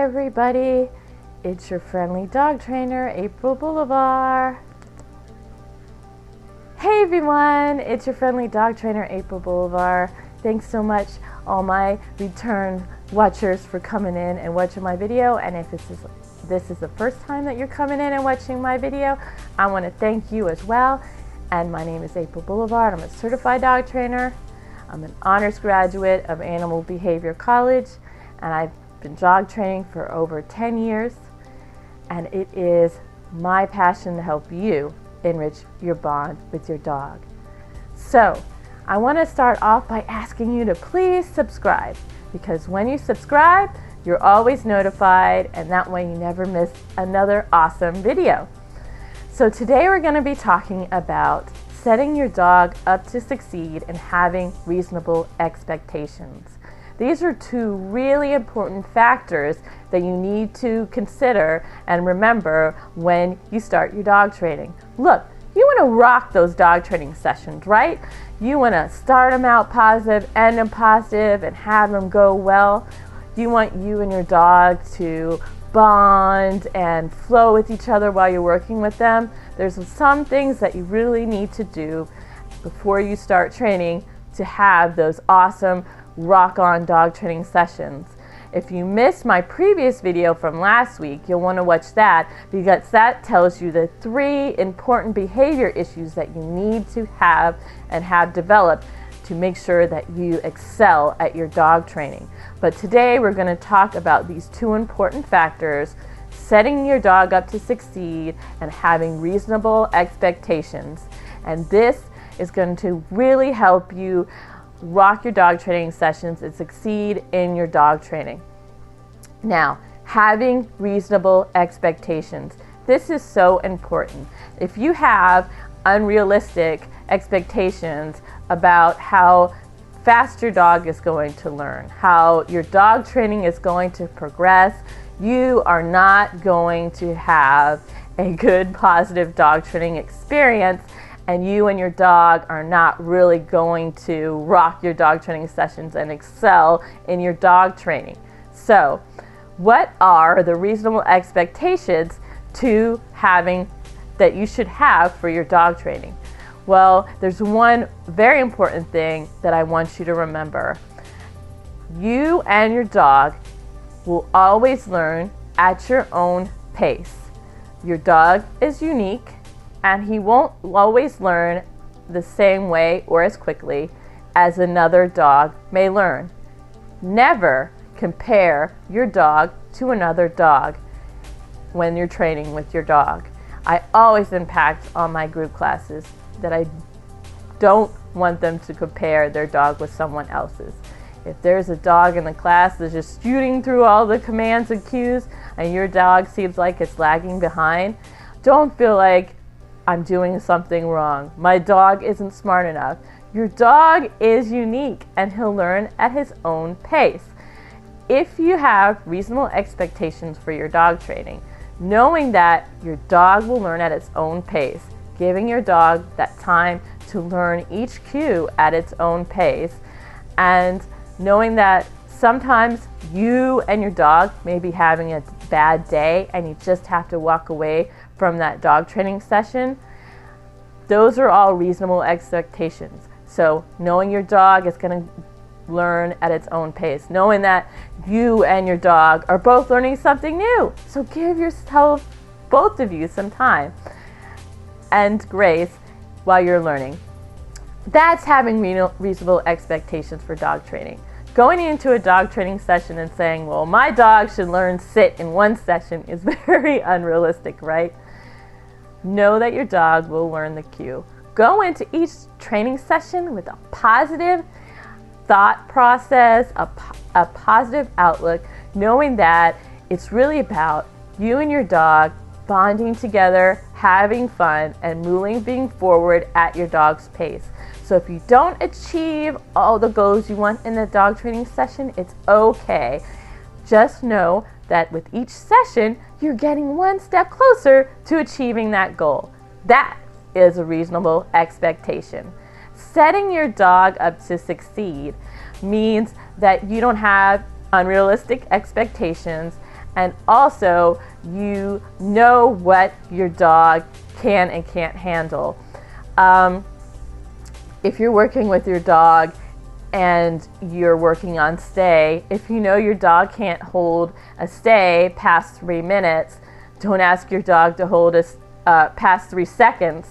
everybody, it's your friendly dog trainer, April Bolivar. Hey everyone, it's your friendly dog trainer, April Bolivar. Thanks so much all my return watchers for coming in and watching my video. And if this is the first time that you're coming in and watching my video, I want to thank you as well. And my name is April Bolivar. I'm a certified dog trainer. I'm an honors graduate of Animal Behavior College, and I've been dog training for over 10 years, and it is my passion to help you enrich your bond with your dog. So I want to start off by asking you to please subscribe, because when you subscribe, you're always notified, and that way you never miss another awesome video. So today we're going to be talking about setting your dog up to succeed and having reasonable expectations. These are two really important factors that you need to consider and remember when you start your dog training. Look, you want to rock those dog training sessions, right? You want to start them out positive, end them positive, and have them go well. You want you and your dog to bond and flow with each other while you're working with them. There's some things that you really need to do before you start training to have those awesome rock-on dog training sessions. If you missed my previous video from last week, you'll want to watch that, because that tells you the 3 important behavior issues that you need to have and have developed to make sure that you excel at your dog training. But today we're going to talk about these 2 important factors: setting your dog up to succeed and having reasonable expectations. And this is going to really help you rock your dog training sessions and succeed in your dog training. Now, having reasonable expectations. This is so important. If you have unrealistic expectations about how fast your dog is going to learn, how your dog training is going to progress, you are not going to have a good, positive dog training experience, and you and your dog are not really going to rock your dog training sessions and excel in your dog training. So, what are the reasonable expectations to having that you should have for your dog training? Well, there's one very important thing that I want you to remember. You and your dog will always learn at your own pace. Your dog is unique, and he won't always learn the same way or as quickly as another dog may learn. Never compare your dog to another dog when you're training with your dog. I always impact on my group classes that I don't want them to compare their dog with someone else's. If there's a dog in the class that's just shooting through all the commands and cues, and your dog seems like it's lagging behind, don't feel like I'm doing something wrong. My dog isn't smart enough. Your dog is unique, and he'll learn at his own pace. If you have reasonable expectations for your dog training, knowing that your dog will learn at its own pace, giving your dog that time to learn each cue at its own pace, and knowing that sometimes you and your dog may be having a bad day and you just have to walk away from that dog training session, those are all reasonable expectations. So knowing your dog is going to learn at its own pace, knowing that you and your dog are both learning something new. So give yourself, both of you, some time and grace while you're learning. That's having reasonable expectations for dog training. Going into a dog training session and saying, well, my dog should learn sit in 1 session is very unrealistic, right? Know that your dog will learn the cue. Go into each training session with a positive thought process, a positive outlook, knowing that it's really about you and your dog bonding together, having fun, and moving forward at your dog's pace. So if you don't achieve all the goals you want in the dog training session, it's okay. Just know that with each session, you're getting 1 step closer to achieving that goal. That is a reasonable expectation. Setting your dog up to succeed means that you don't have unrealistic expectations and also you know what your dog can and can't handle. If you're working with your dog and you're working on stay, if you know your dog can't hold a stay past 3 minutes, don't ask your dog to hold a past 3 seconds.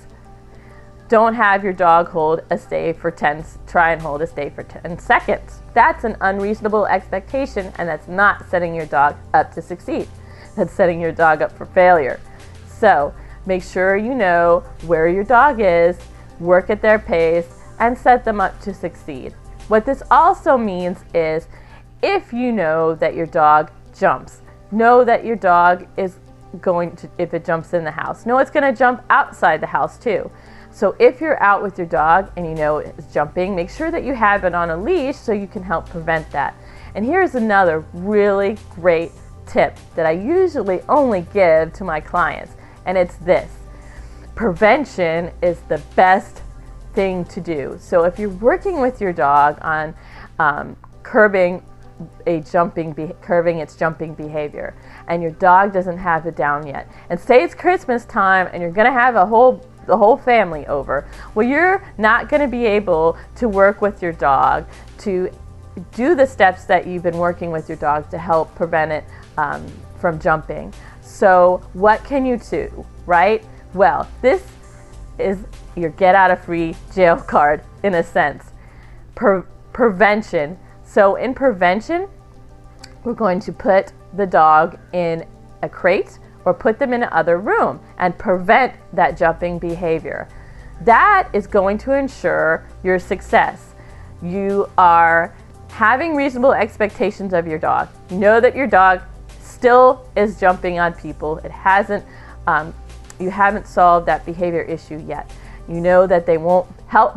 Don't have your dog hold a stay for try and hold a stay for 10 seconds. That's an unreasonable expectation, and that's not setting your dog up to succeed. That's setting your dog up for failure. So make sure you know where your dog is, work at their pace, and set them up to succeed. What this also means is if you know that your dog jumps, know that your dog is going to, if it jumps in the house, know it's going to jump outside the house too. So if you're out with your dog and you know it's jumping, make sure that you have it on a leash so you can help prevent that. And here's another really great tip that I usually only give to my clients, and it's this: prevention is the best thing to do. So if you're working with your dog on curbing its jumping behavior, and your dog doesn't have it down yet, and say it's Christmas time and you're going to have the whole family over, well, you're not going to be able to work with your dog to do the steps that you've been working with your dog to help prevent it from jumping. So what can you do, right? Well, this is your get out of free jail card in a sense. Prevention. So in prevention, we're going to put the dog in a crate or put them in another room and prevent that jumping behavior. That is going to ensure your success. You are having reasonable expectations of your dog. You know that your dog still is jumping on people. It hasn't, you haven't solved that behavior issue yet. You know that they won't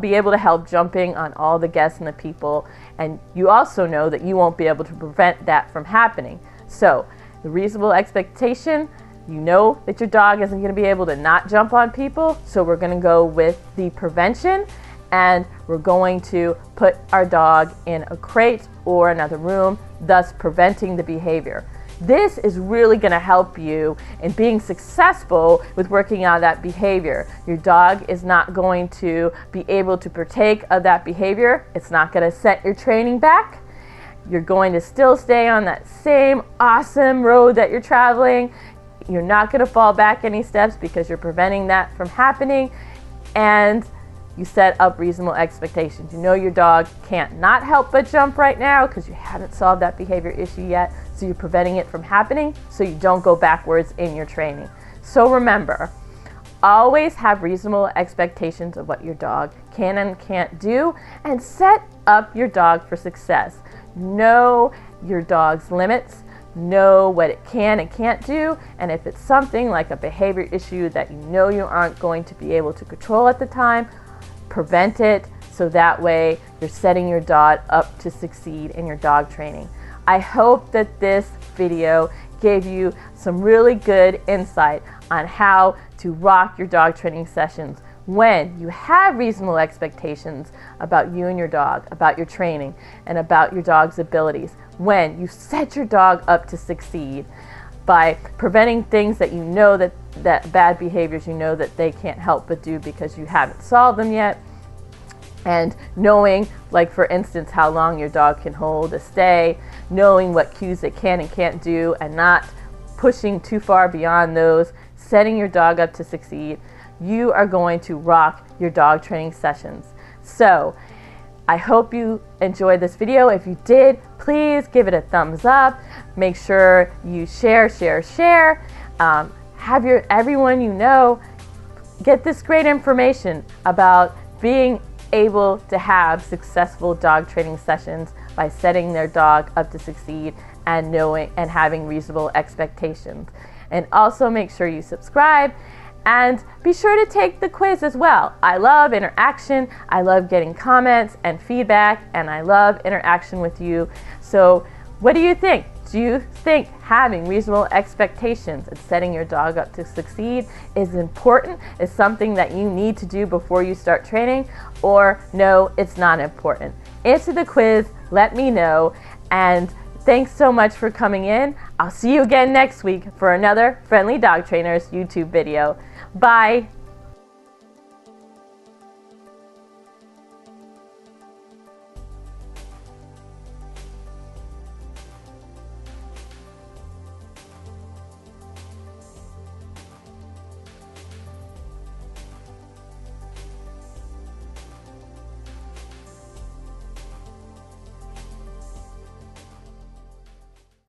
be able to help jumping on all the guests and the people, and you also know that you won't be able to prevent that from happening. So the reasonable expectation, you know that your dog isn't going to be able to not jump on people, so we're going to go with the prevention, and we're going to put our dog in a crate or another room, thus preventing the behavior. This is really going to help you in being successful with working out that behavior. Your dog is not going to be able to partake of that behavior. It's not going to set your training back. You're going to still stay on that same awesome road that you're traveling. You're not going to fall back any steps because you're preventing that from happening, and you set up reasonable expectations. You know your dog can't not help but jump right now because you haven't solved that behavior issue yet, so you're preventing it from happening so you don't go backwards in your training. So remember, always have reasonable expectations of what your dog can and can't do, and set up your dog for success. Know your dog's limits, know what it can and can't do, and if it's something like a behavior issue that you know you aren't going to be able to control at the time, prevent it, so that way you're setting your dog up to succeed in your dog training. I hope that this video gave you some really good insight on how to rock your dog training sessions when you have reasonable expectations about you and your dog, about your training, and about your dog's abilities, when you set your dog up to succeed by preventing things that you know that bad behaviors you know that they can't help but do because you haven't solved them yet, and knowing, like for instance, how long your dog can hold a stay, knowing what cues it can and can't do, and not pushing too far beyond those, setting your dog up to succeed. You are going to rock your dog training sessions. So I hope you enjoyed this video. If you did, please give it a thumbs up. Make sure you share. Have everyone you know get this great information about being able to have successful dog training sessions by setting their dog up to succeed and knowing and having reasonable expectations. And also make sure you subscribe and be sure to take the quiz as well. I love interaction, I love getting comments and feedback, and I love interaction with you. So what do you think? Do you think having reasonable expectations and setting your dog up to succeed is important, is something that you need to do before you start training, or no, it's not important? Answer the quiz, let me know, and thanks so much for coming in. I'll see you again next week for another Friendly Dog Trainers YouTube video. Bye.